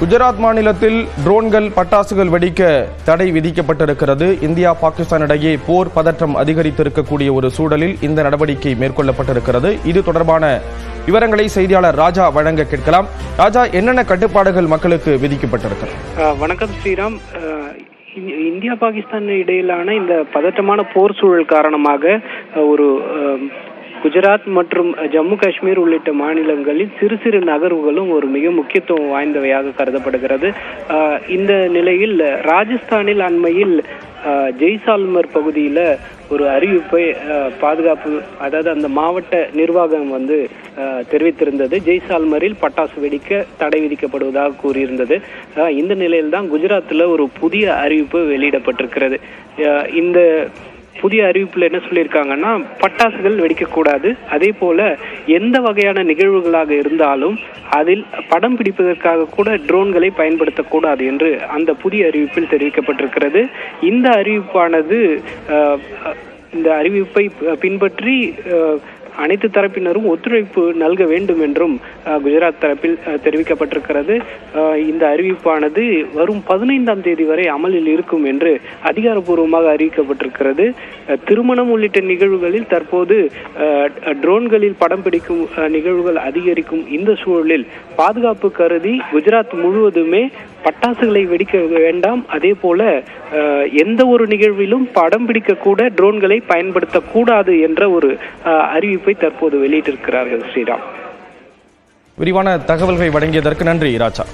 குஜராத் மாநிலத்தில் ட்ரோன்கள் பட்டாசுகள் வெடிக்க தடை விதிக்கப்பட்டிருக்கிறது. இந்தியா பாகிஸ்தான் இடையே போர் பதற்றம் அதிகரித்திருக்கக்கூடிய ஒரு சூழலில் இந்த நடவடிக்கை மேற்கொள்ளப்பட்டிருக்கிறது. இது தொடர்பான விவரங்களை செய்தியாளர் ராஜா வழங்க கேட்கலாம். ராஜா, என்னென்ன கட்டுப்பாடுகள் மக்களுக்கு விதிக்கப்பட்டிருக்கிறது? வணக்கம் ஸ்ரீராம். இந்தியா பாகிஸ்தான் இடையிலான இந்த பதற்றமான போர் சூழல் காரணமாக ஒரு குஜராத் மற்றும் ஜம்மு காஷ்மீர் உள்ளிட்ட மாநிலங்களில் சிறு சிறு நகர்வுகளும் ஒரு மிக முக்கியத்துவம் வாய்ந்தவையாக கருதப்படுகிறது. இந்த நிலையில் ராஜஸ்தானில் அண்மையில் ஜெய்சால்மர் பகுதியில் ஒரு அறிவிப்பை பாதுகாப்பு, அதாவது அந்த மாவட்ட நிர்வாகம் தெரிவித்திருந்தது. ஜெய்சால்மரில் பட்டாசு வெடிக்க தடை விதிக்கப்படுவதாக கூறியிருந்தது. இந்த நிலையில்தான் குஜராத்தில் ஒரு புதிய அறிவிப்பு வெளியிடப்பட்டிருக்கிறது. இந்த புதிய அறிவிப்புல என்ன சொல்லியிருக்காங்கன்னா, பட்டாசுகள் வெடிக்கக்கூடாது, அதே போல எந்த வகையான நிகழ்வுகளாக இருந்தாலும் அதில் படம் பிடிப்பதற்காக கூட ட்ரோன்களை பயன்படுத்தக்கூடாது என்று அந்த புதிய அறிவிப்பில் தெரிவிக்கப்பட்டிருக்கிறது. இந்த அறிவிப்பை பின்பற்றி அனைத்து தரப்பினரும் ஒத்துழைப்பு நல்க வேண்டும் என்றும் குஜராத் தரப்பில் தெரிவிக்கப்பட்டிருக்கிறது. இந்த அறிவிப்பானது வரும் 15ஆம் தேதி வரை அமலில் இருக்கும் என்று அதிகாரப்பூர்வமாக அறிவிக்கப்பட்டிருக்கிறது. திருமணம் உள்ளிட்ட நிகழ்வுகளில் தற்போது ட்ரோன்களில் படம் பிடிக்கும் நிகழ்வுகள் அதிகரிக்கும் இந்த சூழலில் பாதுகாப்பு கருதி குஜராத் முழுவதுமே பட்டாசுகளை வெடிக்க வேண்டாம், அதே போல எந்த ஒரு நிகழ்விலும் படம் பிடிக்க கூட ட்ரோன்களை பயன்படுத்தக்கூடாது என்ற ஒரு அறிவிப்பை தற்போது வெளியிட்டிருக்கிறார்கள். ஸ்ரீராம், விரிவான தகவல்களை வழங்கியதற்கு நன்றி ராஜா.